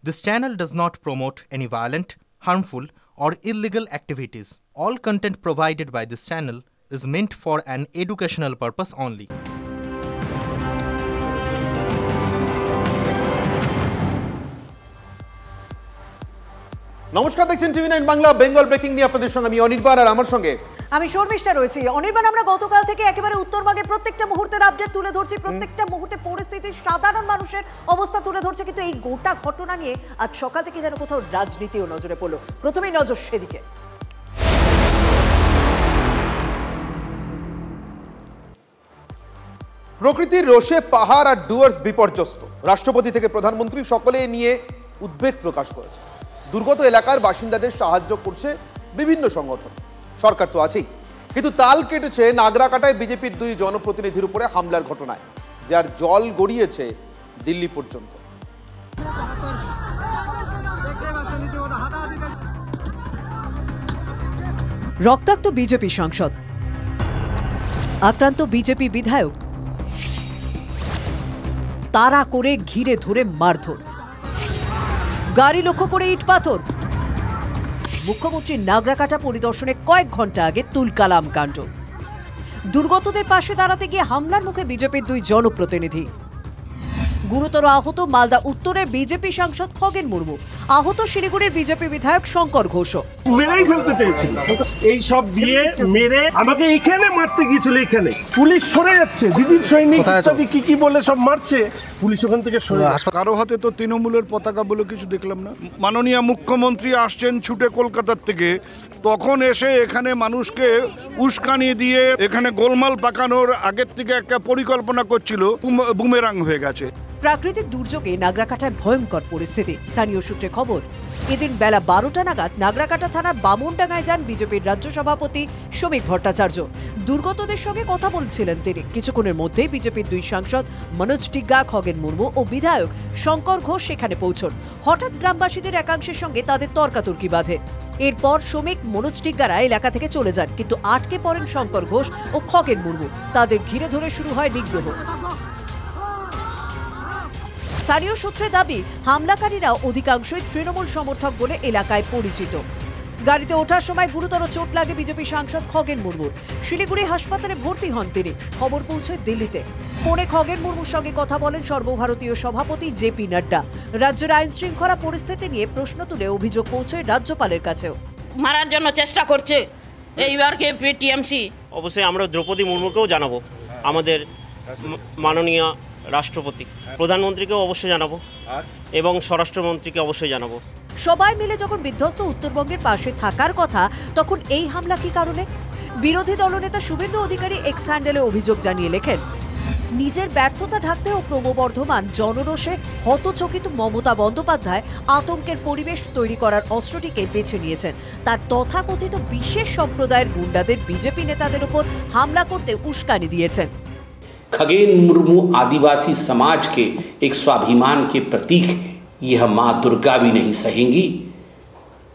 This channel does not promote any violent, harmful, or illegal activities. All content provided by this channel is meant for an educational purpose only. নমস্কার, দেখছেন টিভি9 Bangla Bengal breaking নিয়ে আপনাদের সঙ্গে আমি অনির্বাণ আর আমার সঙ্গে আমি শর্মিষ্ঠা রয়েছি। অনির্বাণ, আমরা গতকাল থেকে একেবারে উত্তরবঙ্গে প্রত্যেকটা মুহূর্তের আপডেট তুলে ধরছি, প্রত্যেকটা মুহূর্তে পরিস্থিতি, সাধারণ মানুষের অবস্থা তুলে ধরছে, কিন্তু এই গোটা ঘটনা নিয়ে আজ সকাল থেকে যেন কোথাও রাজনীতিও নজরে পড়লো। প্রথমেই নজর সেদিকে। প্রকৃতির রোষে পাহাড় আর ডুয়ার্স বিপর্যস্ত। রাষ্ট্রপতি থেকে প্রধানমন্ত্রী সকলে নিয়ে উদ্বেগ প্রকাশ করেছে। দুর্গত এলাকার বাসিন্দাদের সাহায্য করছে বিভিন্ন সংগঠন, সরকার তো আছেই, কিন্তু তাল কেটেছে নাগরাকাটায় বিজেপির দুই জনপ্রতিনিধির উপরে হামলার ঘটনায়, যার জল গড়িয়েছে দিল্লি পর্যন্ত। রক্তাক্ত বিজেপি সাংসদ, আক্রান্ত বিজেপি বিধায়ক, তাড়া করে ঘিরে ধরে মারধর, গাড়ি লক্ষ্য করে ইট পাথর। মুখ্যমন্ত্রী নাগরাকাটা পরিদর্শনে কয়েক ঘন্টা আগে তুলকালাম কাণ্ড। দুর্গতদের পাশে দাঁড়াতে গিয়ে হামলার মুখে বিজেপির দুই জনপ্রতিনিধি। গুরুতর আহত মালদা উত্তরের বিজেপি সাংসদ খগেন মুর্মু, আহত শিলিগুড়ির বিজেপি বিধায়ক শঙ্কর ঘোষ। মেরেই ফেলতে চেয়েছিল, এই সব দিয়ে মেরে আমাকে এখানে মারতে গিয়েছিল। এখানে পুলিশ সরে যাচ্ছে, দিদির সৈনিক ইত্যাদি কি বলে সব মারছে, পুলিশ ওখান থেকে সরে যাচ্ছে। কারো হাতে তো তৃণমূলের পতাকা বলে কিছু দেখলাম না। মাননীয় মুখ্যমন্ত্রী আসছেন ছুটে কলকাতার থেকে, তখন এসে এখানে মানুষকে উস্কানি দিয়ে এখানে গোলমাল পাকানোর আগের থেকে একটা পরিকল্পনা করছিল, বুমেরাং হয়ে গেছে। প্রাকৃতিক দুর্যোগে নাগরাকাটায় ভয়ঙ্কর পরিস্থিতি। স্থানীয় সূত্রে খবর, এদিন বেলা 12টা নাগাদ নাগরাকাটা থানার বামনডাঙ্গায় যান বিজেপির রাজ্য সভাপতি শ্রমিক ভট্টাচার্য। দুর্গতদের সঙ্গে কথা বলছিলেন তিনি। কিছুক্ষণের মধ্যেই বিজেপির দুই সাংসদ মনোজ টিগ্গা, খগেন মুর্মু ও বিধায়ক শঙ্কর ঘোষ সেখানে পৌঁছন। হঠাৎ গ্রামবাসীদের একাংশের সঙ্গে তাদের তর্কাতর্কি বাধে। এরপর শ্রমিক মনোজ টিগ্গারা এলাকা থেকে চলে যান, কিন্তু আটকে পড়েন শঙ্কর ঘোষ ও খগেন মুর্মু। তাদের ঘিরে ধরে শুরু হয় নিগ্রহ। স্থানীয় সূত্রে দাবি, হামলাকারীরা অধিকাংশই তৃণমূল সমর্থক বলে এলাকায় পরিচিত। গাড়িতে ওঠার সময় গুরুতর চোট লাগে বিজেপি সাংসদ খগেন মুর্মুর। শিলিগুড়ি হাসপাতালে ভর্তি হন তিনি। খবর পৌঁছয় দিল্লিতে। ফোনে খগেন মুর্মুর সঙ্গে কথা বলেন সর্বভারতীয় সভাপতি জেপি নাড্ডা। রাজ্যের আইন শৃঙ্খলা পরিস্থিতি নিয়ে প্রশ্ন তুলে অভিযোগ পৌঁছয় রাজ্যপালের কাছেও। মারার জন্য চেষ্টা করছে এইবার কে টিএমসি। অবশ্যই আমরা দ্রৌপদী মুর্মুকেও জানাবো, আমাদের মাননীয় রাষ্ট্রপতি, প্রধানমন্ত্রীকেও অবশ্যই জানাবো এবং স্বরাষ্ট্রমন্ত্রীকে অবশ্যই জানাবো। সবাই মিলে যখন বিধ্বস্ত উত্তরবঙ্গের পাশে থাকার কথা, তখন এই হামলা কি কারণে? বিরোধী দলনেতা শুভেন্দু অধিকারী এক্স হ্যান্ডেলে অভিযোগ জানিয়ে লেখেন, নিজের ব্যর্থতা ঢাকতে ও ক্রমবর্ধমান জনরোষে হতচকিত মমতা বন্দ্যোপাধ্যায় আতঙ্কের পরিবেশ তৈরি করার অস্ত্রটিকে বেছে নিয়েছেন। তার তথাকথিত বিশেষ সম্প্রদায়ের গুন্ডাদের বিজেপি নেতাদের উপর হামলা করতে উস্কানি দিয়েছেন। खगेन मुर्मू आदिवासी समाज के एक स्वाभिमान के प्रतीक है। यह माँ दुर्गा भी नहीं सहेंगी,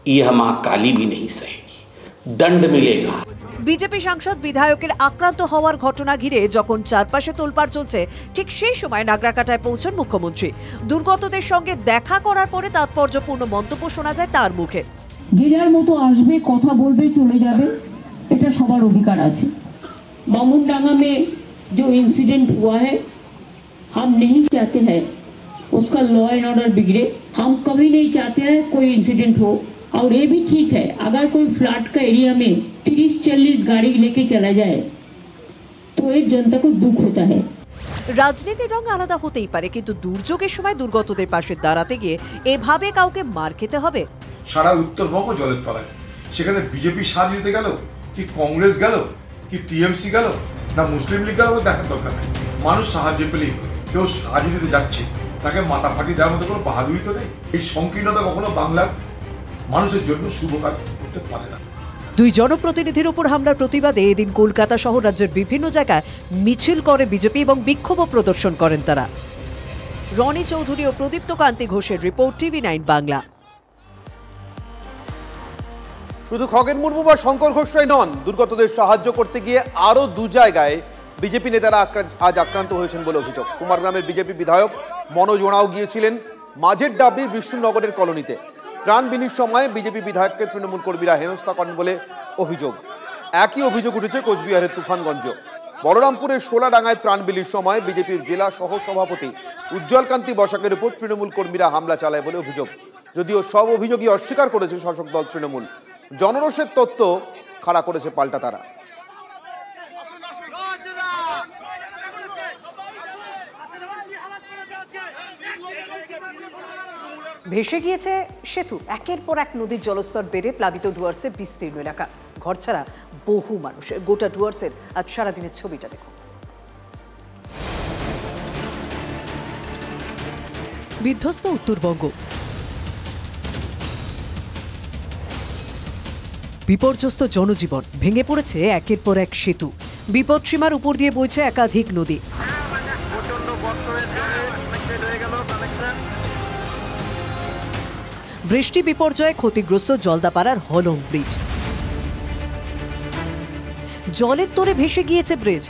यह माँ काली भी नहीं सहेगी, दंड मिलेगा। বিজেপি সাংসদ বিধায়কের আক্রান্ত হওয়ার ঘটনা ঘিরে যখন চারপাশে তোলপাড় চলছে, ঠিক সেই সময় নাগরাকাটায় পৌঁছন মুখ্যমন্ত্রী। দুর্গতদের সঙ্গে দেখা করার পরে তাৎপর্যপূর্ণ মন্তব্য শোনা যায় তার মুখে। যে যার মতো আসবে, কথা বলবে, চলে যাবে, এটা সবার অধিকার আছে। বামুনডাঙ্গা में जो इंसिडेंट हुआ है, हम नहीं चाहते हैं उसका लॉ एंड ऑर्डर बिगड़े। हम कभी नहीं चाहते हैं कोई इंसिडेंट हो। और ये भी ठीक है, अगर कोई फ्लड का एरिया में 30-40 गाड़ी लेके चला जाए तो एक जनता को दुख होता है। রাজনীতির রং আলাদা হতেই পারে, কিন্তু দুর্যোগের সময় দুর্গতদের পাশে দাঁড়াতে গিয়ে এভাবে কাউকে মার খেতে হবে? সারা উত্তরবঙ্গ জলের তলায়, সেখানে বিজেপি সাহায্য দিতে গেল কি কংগ্রেস গেল কি টিএমসি গেল না মুসলিম লীগ গেল, দেখার দরকার নেই। মানুষ সাহায্য পেলেই, কেউ সাহায্য দিতে যাচ্ছে তাকে মাথা ফাটিয়ে দেওয়ার মতো কোনো বাহাদুরি তো নেই। এই সংকীর্ণতা কখনো বাংলার মানুষের জন্য শুভ কাজ করতে পারে না। দুই জনপ্রতিনিধির উপর হামলার প্রতিবাদে এদিন কলকাতা সহ রাজ্যের বিভিন্ন জায়গায় মিছিল করে বিজেপি এবং বিক্ষোভ প্রদর্শন করেন তারা। রনি চৌধুরী ও প্রদীপ্ত কান্তি ঘোষের রিপোর্ট, টিভি9 বাংলা। শুধু খগেন মুর্মু বা শঙ্কর ঘোষরাই নন, দুর্গতদের সাহায্য করতে গিয়ে আরও দু জায়গায় বিজেপি নেতারা আজ আক্রান্ত হয়েছেন বলে অভিযোগ। কুমারগ্রামের বিজেপি বিধায়ক মনোজ ওরাও গিয়েছিলেন মাঝের ডাবির বিষ্ণুনগরের কলোনিতে ত্রাণ বিলির সময় বিজেপি বিধায়ককে তৃণমূল কর্মীরা হেনস্থা করেন বলে অভিযোগ। একই অভিযোগ উঠেছে কোচবিহারের তুফানগঞ্জ। বলরামপুরের সোলাডাঙ্গায় ত্রাণ বিলির সময় বিজেপির জেলা সহ সভাপতি উজ্জ্বলকান্তি বসাকের উপর তৃণমূল কর্মীরা হামলা চালায় বলে অভিযোগ। যদিও সব অভিযোগই অস্বীকার করেছে শাসক দল তৃণমূল। জনরোষের তত্ত্ব খাড়া করেছে পাল্টা তারা। ভেসে গিয়েছে সেতু, একের পর এক নদীর জলস্তর বেড়ে প্লাবিত ডুয়ার্সের বিস্তীর্ণ এলাকা, ঘর ছাড়া বহু মানুষের। গোটা ডুয়ার্সের আজ সারাদিনের ছবিটা দেখুন। বিধ্বস্ত উত্তরবঙ্গ, বিপর্যস্ত জনজীবন, ভেঙে পড়েছে একের পর এক সেতু, বিপদসীমার উপর দিয়ে বইছে একাধিক নদী। বৃষ্টি বিপর্যয়ে ক্ষতিগ্রস্ত জলদাপাড়ার হলং ব্রিজ, জলের তোরে ভেসে গিয়েছে ব্রিজ।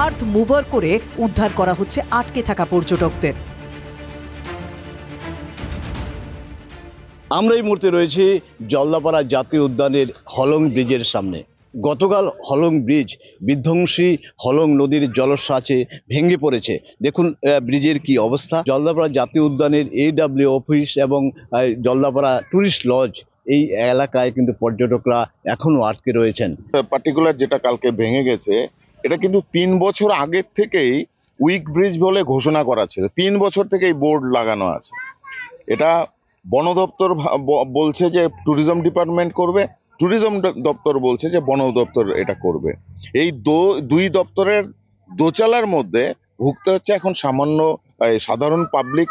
আর্থ মুভার করে উদ্ধার করা হচ্ছে আটকে থাকা পর্যটকদের। আমরা এই মুহূর্তে রয়েছি জলদাপাড়া জাতীয় উদ্যানের হলং ব্রিজের সামনে। গতকাল হলং ব্রিজ বিধ্বংসী হলং নদীর জলোচ্ছ্বাসে ভেঙে পড়েছে। দেখুন ব্রিজের কি অবস্থা। জলদাপাড়া জাতীয় উদ্যানের AW অফিস এবং জলদাপাড়া টুরিস্ট লজ, এই এলাকায় কিন্তু পর্যটকরা এখনো আটকে রয়েছেন। পার্টিকুলার যেটা কালকে ভেঙে গেছে, এটা কিন্তু 3 বছর আগের থেকেই উইক ব্রিজ বলে ঘোষণা করা ছিল। 3 বছর থেকেই বোর্ড লাগানো আছে। এটা বন দপ্তর বলছে যে ট্যুরিজম ডিপার্টমেন্ট করবে, ট্যুরিজম দপ্তর বলছে যে বন দপ্তর এটা করবে। এই দুই দপ্তরের দোচালার মধ্যে ভুগতে হচ্ছে এখন সামান্য সাধারণ পাবলিক।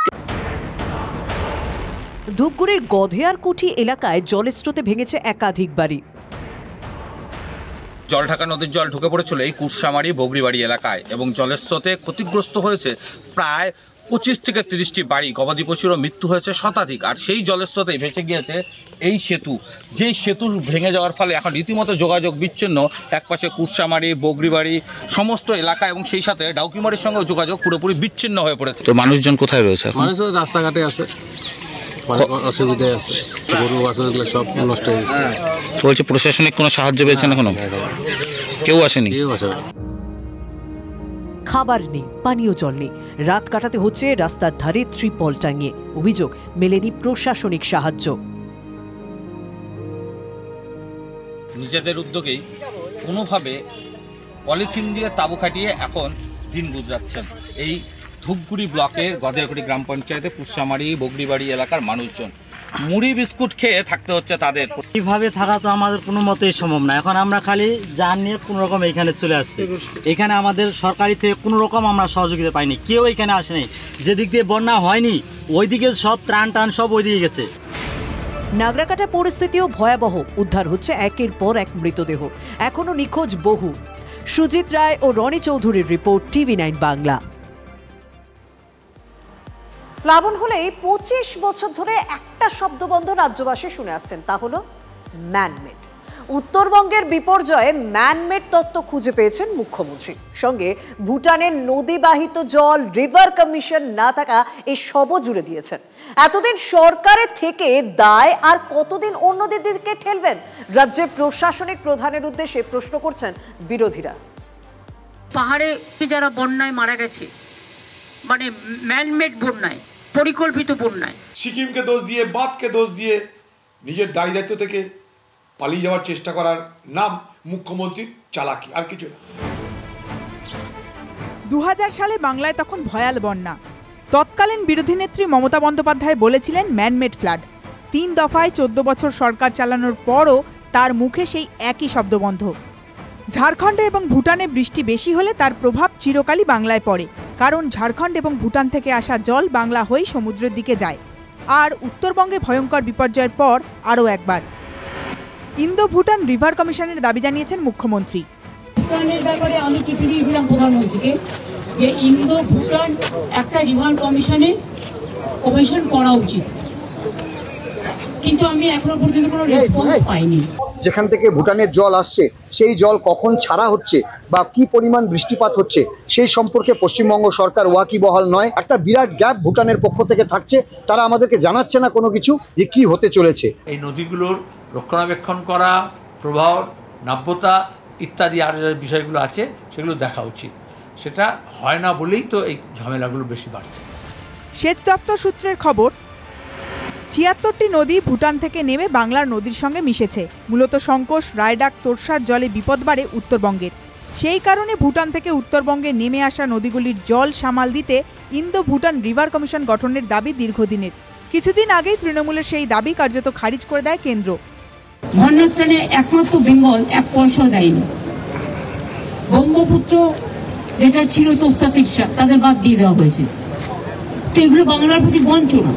ধূপগুড়ির গধেয়ারকুঠি এলাকায় জলের স্রোতে ভেঙেছে একাধিক বাড়ি। জলঢাকা নদীর জল ঢুকে পড়েছিল এই কুরসামারি বগরিবাড়ি এলাকায় এবং জলের স্রোতে ক্ষতিগ্রস্ত হয়েছে প্রায় 25 থেকে 30টি বাড়ি, গবাদি পশুরও মৃত্যু হয়েছে শতাধিক। আর সেই জলের স্রোতে ভেসে গিয়েছে এই সেতু, যেই সেতু ভেঙে যাওয়ার ফলে এখন রীতিমতো যোগাযোগ বিচ্ছিন্ন। একপাশে কুরসামারি, বগরিবাড়ি সমস্ত এলাকা এবং সেই সাথে ডাউকিমারির সঙ্গে যোগাযোগ পুরোপুরি বিচ্ছিন্ন হয়ে পড়েছে। তো মানুষজন কোথায় রয়েছে? মানুষ রাস্তাঘাটে আছে, অসুবিধায় আছে, গরু বাছুরগুলো সব নষ্ট হয়ে গেছে। বলছে প্রশাসনিক কোনো সাহায্য পেয়েছেন এখনো? কেউ আসেনি? খাবার নেই, পানীয় জল নেই, রাত কাটাতে হচ্ছে রাস্তার ধারে ত্রিপল টাঙিয়ে। অভিযোগ, মেলেনি প্রশাসনিক সাহায্য। নিজেদের উদ্যোগেই কোনোভাবে পলিথিন দিয়ে তাঁবু খাটিয়ে এখন দিন গুজরাচ্ছেন এই ধূপগুড়ি ব্লকের গধেয়ারকুঠি গ্রাম পঞ্চায়েতে কুরসামারি বগরিবাড়ি এলাকার মানুষজন। মুড়ি বিস্কুট খেয়ে থাকতে হচ্ছে তাদের। এইভাবে থাকা তো আমাদের কোনো মতেই সম্ভব না। এখন আমরা খালি যান নিয়ে কোনো রকম এখানে চলে আসছি। এখানে আমাদের সরকারি থেকে কোনো রকম আমরা সহযোগিতা পাইনি, কেউ এখানে আসেনি। যেদিক দিয়ে বন্যা হয়নি ওইদিকে সব ত্রাণ সব ওইদিকে গেছে। নাগরাকাটার পরিস্থিতিও ভয়াবহ, উদ্ধার হচ্ছে একের পর এক মৃতদেহ, এখনো নিখোঁজ বহু। সুজিত রায় ও রনি চৌধুরীর রিপোর্ট, TV9 বাংলা। প্লাবন হলেই 25 বছর ধরে একটা শব্দবন্ধ রাজ্যবাসী শুনে আসছেন, তা হলো ম্যানমেড। উত্তরবঙ্গের বিপর্যয়ে ম্যানমেড তত্ত্ব খুঁজে পেয়েছেন মুখ্যমন্ত্রী। সঙ্গে ভুটানের নদীবাহিত জল, রিভার কমিশন না থাকা এই সবও জুড়ে দিয়েছেন। এতদিন সরকারের থেকে দায় আর কতদিন অন্যদের দিকে ঠেলবেন? রাজ্যের প্রশাসনিক প্রধানের উদ্দেশ্যে প্রশ্ন করছেন বিরোধীরা। পাহাড়ে যারা বন্যায় মারা গেছে, মানে ম্যানমেড বন্যায়, পরিকল্পিত বন্যায়, সিকিমকে দোষ দিয়ে, বাঁধকে দোষ দিয়ে নিজের দায় দায়িত্ব থেকে পালিয়ে যাওয়ার চেষ্টা করার নাম মুখ্যমন্ত্রীর চালাকি, আর কিছু না। 2000 সালে বাংলায় তখন ভয়াল বন্যা। তৎকালীন বিরোধী নেত্রী মমতা বন্দ্যোপাধ্যায় বলেছিলেন ম্যানমেড ফ্লাড। 3 দফায় 14 বছর সরকার চালানোর পরও তার মুখে সেই একই শব্দবন্ধ। ঝাড়খণ্ডে এবং ভুটানে বৃষ্টি বেশি হলে তার প্রভাব চিরকালই বাংলায় পড়ে, কারণ ঝাড়খণ্ড এবং ভুটান থেকে আসা জল বাংলা হয়ে সমুদ্রের দিকে যায়। আর উত্তরবঙ্গে ভয়ঙ্কর বিপর্যয়ের পর আরও একবার ইন্দো ভুটান রিভার কমিশনের দাবি জানিয়েছেন মুখ্যমন্ত্রী। ভুটানের ব্যাপারে আমি চিঠি দিয়েছিলাম প্রধানমন্ত্রীকে যে ইন্দো ভুটান একটা রিভার কমিশন করা উচিত, কিন্তু আমি এখনো পর্যন্ত কোনো রেসপন্স পাইনি। যেখান থেকে ভুটানের জল আসছে সেই জল কখন ছাড়া হচ্ছে বা কি পরিমাণ বৃষ্টিপাত হচ্ছে সেই সম্পর্কে পশ্চিমবঙ্গ সরকার ওয়াকিবহাল নয়। একটা বিরাট গ্যাপ ভুটানের পক্ষ থেকে থাকছে, তারা আমাদেরকে জানাচ্ছে না কোনো কিছু যে কি হতে চলেছে। এই নদীগুলোর রক্ষণাবেক্ষণ করা, প্রবাহ নাব্যতা ইত্যাদি আর বিষয়গুলো আছে সেগুলো দেখা উচিত। সেটা হয় না বলেই তো এই ঝামেলাগুলো বেশি বাড়ছে। সেচ দপ্তর সূত্রের খবর, ৭৬টি নদী ভুটান থেকে নেমে বাংলার নদীর সঙ্গে মিশেছে। মূলত সংকোশ, রায়ডাক, তোরসার জলে বিপদ বাড়ে উত্তরবঙ্গের। সেই কারণে ভুটান থেকে উত্তরবঙ্গে নেমে আসা নদীগুলির জল সামাল দিতে ইন্দো ভুটান রিভার কমিশন গঠনের দাবি দীর্ঘদিনের। কিছুদিন আগেই তৃণমূলের সেই দাবি কার্যত খারিজ করে দেয় কেন্দ্র। বন্যাত্রাণে একমাত্র বেঙ্গল ১ পয়সা দেয়নি। ব্রহ্মপুত্র যেটা ছিল তোস্তা তিরসা, তাদের বাদ দিয়ে দেওয়া হয়েছে। তো এগুলো বাংলার প্রতি বঞ্চনা।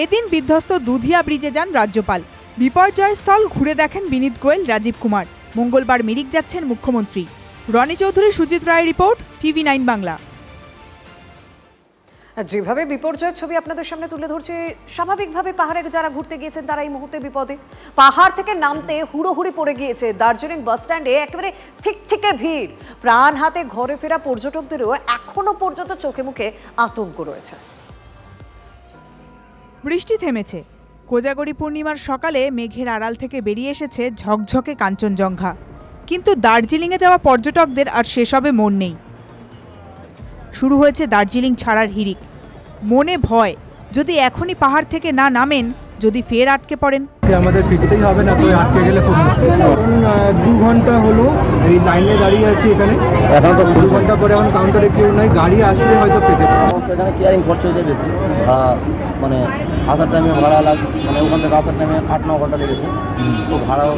এদিন বিধ্বস্ত দুধিয়া ব্রিজে যান রাজ্যপাল। বিপর্যয়স্থল ঘুরে দেখেন বিনীত গোয়েল, রাজীব কুমার। মঙ্গলবার মিরিক যাচ্ছেন মুখ্যমন্ত্রী। রনি চৌধুরী, সুজিত রায় রিপোর্ট, TV9 বাংলা। যেভাবে বিপর্যয়ের ছবি আপনাদের সামনে তুলে ধরছে, স্বাভাবিকভাবে পাহাড়ে যারা ঘুরতে গিয়েছেন তারা এই মুহূর্তে বিপদে। পাহাড় থেকে নামতে হুড়োহুড়ি পড়ে গিয়েছে। দার্জিলিং বাস স্ট্যান্ডে একেবারে ঠিক ভিড়। প্রাণ হাতে ঘরে ফেরা পর্যটকদেরও এখনো পর্যন্ত চোখে মুখে আতঙ্ক রয়েছে। বৃষ্টি থেমেছে। কোজাগরি পূর্ণিমার সকালে মেঘের আড়াল থেকে বেরিয়ে এসেছে ঝকঝকে কাঞ্চনজঙ্ঘা। কিন্তু দার্জিলিংয়ে যাওয়া পর্যটকদের আর সেসবে মন নেই। শুরু হয়েছে দার্জিলিং ছাড়ার হিড়িক। মনে ভয়, যদি এখনই পাহাড় থেকে না নামেন, যদি ফের আটকে পড়েন। আমাদের ফিরতেই হবে না, তো আটকে গেলে খুব মুশকিল। কারণ 2 ঘন্টা হলো এই লাইনে দাঁড়িয়ে আছি এখানে। এখন তো 2 ঘন্টা পরে এখন কাউন্টারে কেউ নাই, গাড়ি আসলে হয়তো পেতে পারে। এখানে কেয়ারিং খরচ হয়েছে বেশি, মানে আসার টাইমে ভাড়া মানে ওখান থেকে আসার টাইমে 8-9 ঘন্টা লেগেছে, তো ভাড়াও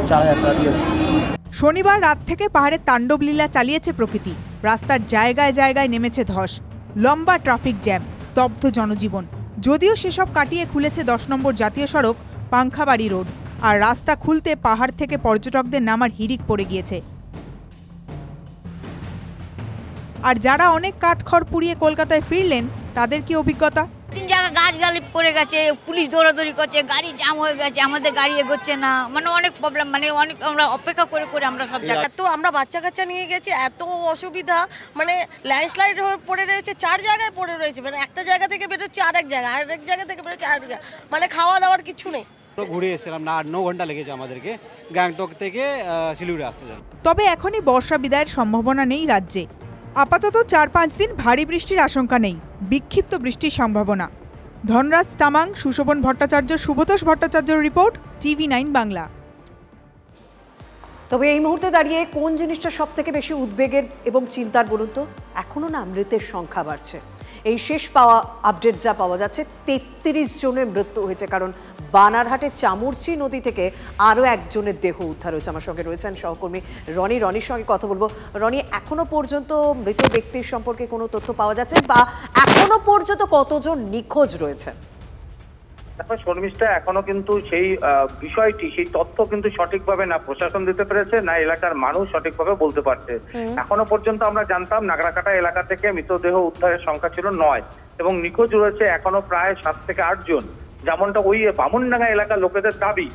4000 টাকা দিয়েছে। শনিবার রাত থেকে পাহাড়ে তাণ্ডব লীলা চালিয়েছে প্রকৃতি। রাস্তার জায়গায় জায়গায় নেমেছে ধস, লম্বা ট্রাফিক জ্যাম, স্তব্ধ জনজীবন। যদিও সেসব কাটিয়ে খুলেছে 10 নম্বর জাতীয় সড়ক পাংখাবাড়ি রোড, আর রাস্তা খুলতে পাহাড় থেকে পর্যটকদের নামার হিড়িক পড়ে গিয়েছে। আর যারা অনেক কাঠখড় পুড়িয়ে কলকাতায় ফিরলেন, তাদের কি অভিজ্ঞতা? 3 জায়গা গাছ পড়ে গেছে, পুলিশ দৌড়াদৌড়ি করছে, গাড়ি জ্যাম হয়ে গেছে, আমাদের গাড়ি এগোচ্ছে না, মানে অনেক প্রবলেম, মানে অনেক আমরা অপেক্ষা করে আমরা সব জায়গা। তো আমরা বাচ্চা কাচ্চা নিয়ে গেছি, এত অসুবিধা, মানে ল্যান্ডস্লাইড হয়ে পড়ে রয়েছে, 4 জায়গায় পড়ে রয়েছে, মানে একটা জায়গা থেকে বেরোচ্ছে আরেক জায়গা থেকে বেরোচ্ছে আরেক জায়গা, মানে খাওয়া দাওয়ার কিছু নেই। ঘুরে এসেছিলাম না, 8-9 ঘন্টা লেগেছে আমাদেরকে গ্যাংটক থেকে শিলিগুড়ি আসতে। তবে এখনই বর্ষা বিদায়ের সম্ভাবনা নেই রাজ্যে। আপাতত 4-5 দিন ভারী বৃষ্টির আশঙ্কা নেই, বিক্ষিপ্ত বৃষ্টির সম্ভাবনা। ধনরাজ তামাং, সুশোভন ভট্টাচার্য, শুভতোষ ভট্টাচার্যের রিপোর্ট, TV9 বাংলা। তবে এই মুহূর্তে দাঁড়িয়ে কোন জিনিসটা সব থেকে বেশি উদ্বেগের এবং চিন্তার বলুন তো? এখনো না মৃতের সংখ্যা বাড়ছে। এই শেষ পাওয়া আপডেট যা পাওয়া যাচ্ছে, 33 জনের মৃত্যু হয়েছে। কারণ বানারহাটে চামুরচি নদী থেকে আরও একজনের দেহ উদ্ধার হয়েছে। আমার সঙ্গে রয়েছেন সহকর্মী রনির সঙ্গে কথা বলবো। রনি, এখনো পর্যন্ত মৃত ব্যক্তির সম্পর্কে কোনো তথ্য পাওয়া যাচ্ছে, বা এখনো পর্যন্ত কতজন নিখোঁজ রয়েছে? দেখো শর্মিষ্ঠা, এখনো কিন্তু সেই বিষয়টি, সেই তথ্য কিন্তু সঠিকভাবে না প্রশাসন দিতে পেরেছে, না এলাকার মানুষ সঠিকভাবে বলতে পারছে। এখনো পর্যন্ত আমরা জানতাম নাগরাকাটা এলাকা থেকে মৃতদেহ উদ্ধারের সংখ্যা ছিল 9 এবং নিখোঁজ রয়েছে এখনো প্রায় 7 থেকে 8 জন, যেমনটা ওই বামুনডাঙ্গা এলাকার লোকেদের দাবি।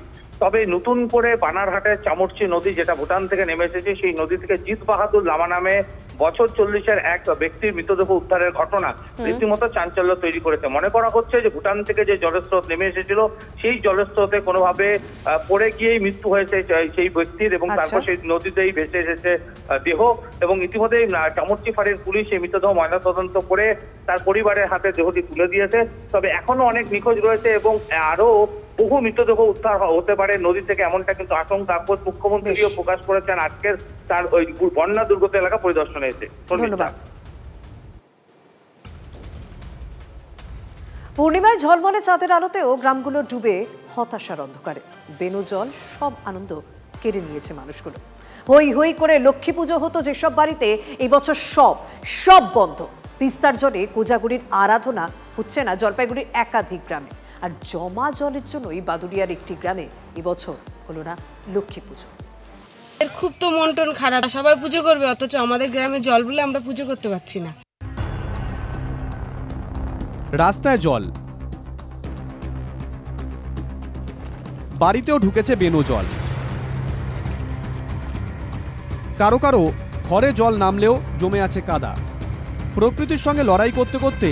তবে নতুন করে বানারহাটের চামুরচি নদী, যেটা ভুটান থেকে নেমে এসেছে, সেই নদী থেকে জিত বাহাদুর লামা নামে বছর 40-এর এক ব্যক্তির মৃতদেহ উদ্ধারের ঘটনা রীতিমতো চাঞ্চল্য তৈরি করেছে। মনে করা হচ্ছে যে ভুটান থেকে যে জলস্রোত নেমে এসেছিল, সেই জলস্রোতে কোনোভাবে পড়ে গিয়েই মৃত্যু হয়েছে সেই ব্যক্তির, এবং তারপর সেই নদীতেই ভেসে এসেছে দেহ। এবং ইতিমধ্যেই চামুরচি ফাঁড়ির পুলিশ এই মৃতদেহ ময়নাতদন্ত করে তার পরিবারের হাতে দেহটি তুলে দিয়েছে। তবে এখনো অনেক নিখোঁজ রয়েছে এবং আরো বহু মৃতদেহ উদ্ধার হতে পারে নদী থেকে, এমনটা কিন্তু আশঙ্কা মুখ্যমন্ত্রীও প্রকাশ করেছেন আজকের তার ওই বন্যা দুর্গত এলাকা পরিদর্শনে এসে। ধন্যবাদ। পূর্ণিমায় ঝলমলে চাঁদের আলোতেও গ্রামগুলো ডুবে হতাশার অন্ধকারে। বেনুজল সব আনন্দ কেড়ে নিয়েছে মানুষগুলো। হই হই করে লক্ষ্মী পুজো হতো যেসব বাড়িতে, এই বছর সব বন্ধ। তিস্তার জলে কোজাগুড়ির আরাধনা হচ্ছে না জলপাইগুড়ির একাধিক গ্রামে। আর জমা জলের জন্যই বাদুড়িয়ার একটি গ্রামে এবছর হলো না লক্ষ্মী পুজো। খুব তো মন টন খারাপ, সবাই পুজো করবে অথচ আমাদের গ্রামে জল বলে আমরা পুজো করতে পারছি না। রাস্তায় জল, বাড়িতেও ঢুকেছে বেনো জল। কারো কারো ঘরে জল নামলেও জমে আছে কাদা। প্রকৃতির সঙ্গে লড়াই করতে করতে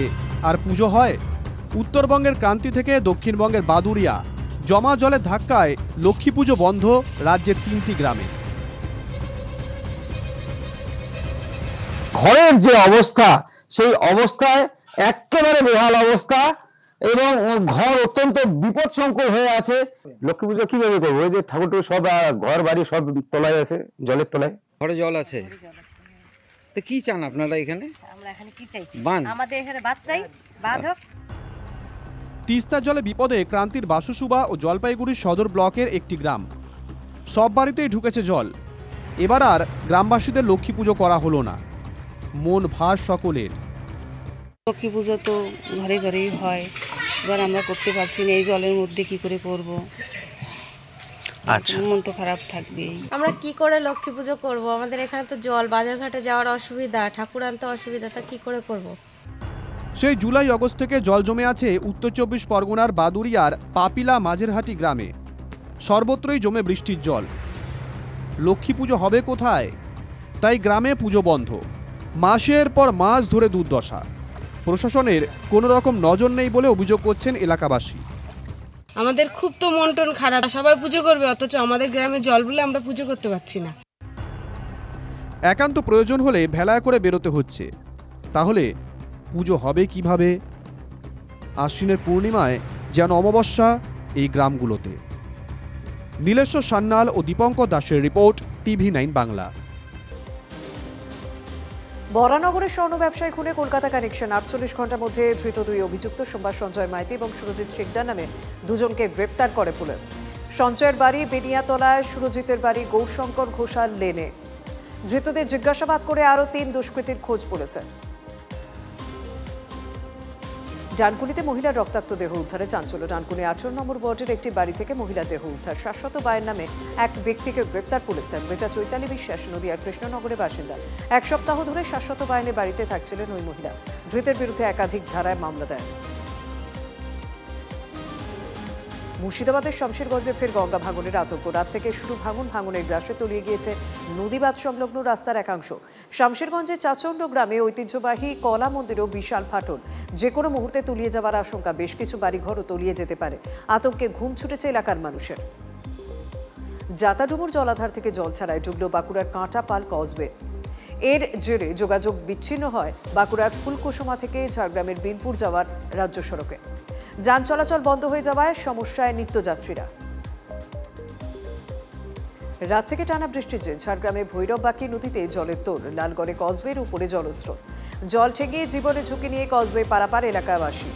আর পুজো হয়? উত্তরবঙ্গের ক্রান্তি থেকে দক্ষিণবঙ্গের বাদুড়িয়া জমা জলের ধাক্কায় লক্ষ্মী পুজো বন্ধ রাজ্যের 3টি গ্রামে। ঘরের যে অবস্থা, সেই অবস্থায় একেবারে বেহাল অবস্থা এবং ঘর অত্যন্ত বিপদসংকুল হয়ে আছে। লক্ষ্মী পুজো কিভাবে করবো? ওই যে ঠাকুর সব ঘর বাড়ি সব তলায় আছে, জলের তলায়। ঘরে জল আছে, তো কি চান আপনারা এখানে? আমরা এখানে কি চাইছি? বান। আমাদের এখানে বাদ চাই, বাদ হোক। তিস্তার জলে বিপদে ক্রান্তির বাসুসুবা ও জলপাইগুড়ির সদর ব্লকের একটি গ্রাম। সব বাড়িতেই ঢুকেছে জল। এবার আর গ্রামবাসীদের লক্ষ্মী পুজো করা হলো না। মন ভার সকলের। লক্ষ্মী পুজো তো ঘরে ঘরেই হয়, এবার আমরা করতে পারছি না, এই জলের মধ্যে কি করে করব? আচ্ছা, মন তো খারাপ থাকবেই। আমরা কি করে লক্ষ্মী পুজো করব? আমাদের এখানে তো জল, বাজারঘাটে যাওয়ার অসুবিধা, ঠাকুর আনতে অসুবিধা, তা কি করে করব? সেই জুলাই আগস্ট থেকে জল জমে আছে উত্তর 24 পরগনার বাদুড়িয়ার পাপিলা মাঝেরহাটি গ্রামে। সর্বত্রই জমে বৃষ্টির জল। লক্ষ্মী পুজো হবে কোথায়? তাই গ্রামে পুজো বন্ধ। মাসের পর মাস ধরে দুর্দশা। প্রশাসনের কোনো রকম নজর নেই বলে অভিযোগ করছেন এলাকাবাসী। আমাদের খুব তো মন টন খারাপ, সবাই পুজো করবে অথচ আমাদের গ্রামে জল বলে আমরা পুজো করতে পারছি না। একান্ত প্রয়োজন হলে ভেলায় করে বেরোতে হচ্ছে। তাহলে পুজো হবে কিভাবে? আশ্বিনের পূর্ণিমায় যেন অমাবস্যা এই গ্রামগুলোতে। নীলেশ্বর সান্যাল ও দীপঙ্কর দাসের রিপোর্ট, TV9 বাংলা। বরানগরের স্বর্ণ ব্যবসায়ী খুনে কলকাতা কানেকশন। 48 ঘন্টার মধ্যে ধৃত 2 অভিযুক্ত সোমবার সঞ্জয় মাইতি এবং সুরজিৎ শেখদার নামে 2জনকে গ্রেপ্তার করে পুলিশ। সঞ্জয়ের বাড়ি বেনিয়াতলায়, সুরজিতের বাড়ি গৌরশঙ্কর ঘোষাল লেনে। ধৃতদের জিজ্ঞাসাবাদ করে আরও 3 দুষ্কৃতীর খোঁজ পড়েছে। ডানকুনিতে মহিলার রক্তাক্ত দেহ উদ্ধারে চাঞ্চল্য। ডানকুনি 18 নম্বর ওয়ার্ডের একটি বাড়ি থেকে মহিলার দেহ উদ্ধার। শাশ্বত বায়ের নামে এক ব্যক্তিকে গ্রেপ্তার পুলিশ। মৃতা চৈতালি বিশ্বাস নদিয়ার কৃষ্ণনগরের বাসিন্দা। 1 সপ্তাহ ধরে শাশ্বত বায়নের বাড়িতে থাকছিলেন ওই মহিলা। ধৃতের বিরুদ্ধে একাধিক ধারায় মামলা দেয়। মুর্শিদাবাদের শমশেরগঞ্জে ফের গঙ্গা ভাঙনের আতঙ্ক। রাত থেকে শুরু ভাঙনের গ্রাসে তলিয়ে গিয়েছে নদীবাঁধ সংলগ্ন রাস্তার একাংশ। শমশেরগঞ্জের চাচণ্ড গ্রামে ঐতিহ্যবাহী কলা মন্দিরেও বিশাল ফাটল। যে কোনো মুহূর্তে তলিয়ে যাওয়ার আশঙ্কা। বেশ কিছু বাড়িঘরও তলিয়ে যেতে পারে। আতঙ্কে ঘুম ছুটেছে এলাকার মানুষের। জাতাডুমুর জলাধার থেকে জল ছাড়ায় ডুবল বাঁকুড়ার কাঁটাপাল কজওয়ে। এর জেরে যোগাযোগ বিচ্ছিন্ন হয় বাঁকুড়ার ফুলকুসুমা থেকে ঝাড়গ্রামের বিনপুর যাওয়ার রাজ্য সড়কে। যান চলাচল বন্ধ হয়ে যাওয়ায় সমস্যায় নিত্যযাত্রীরা। রাত থেকে টানা বৃষ্টির জেরে ঝাড়গ্রামে ভৈরববাকি নদীতে জলের তোড়। লালগড়ে কজওয়ের উপরে জলস্রোত। জল ঠেঙিয়ে জীবনের ঝুঁকি নিয়ে কজওয়ে পারাপার এলাকাবাসী।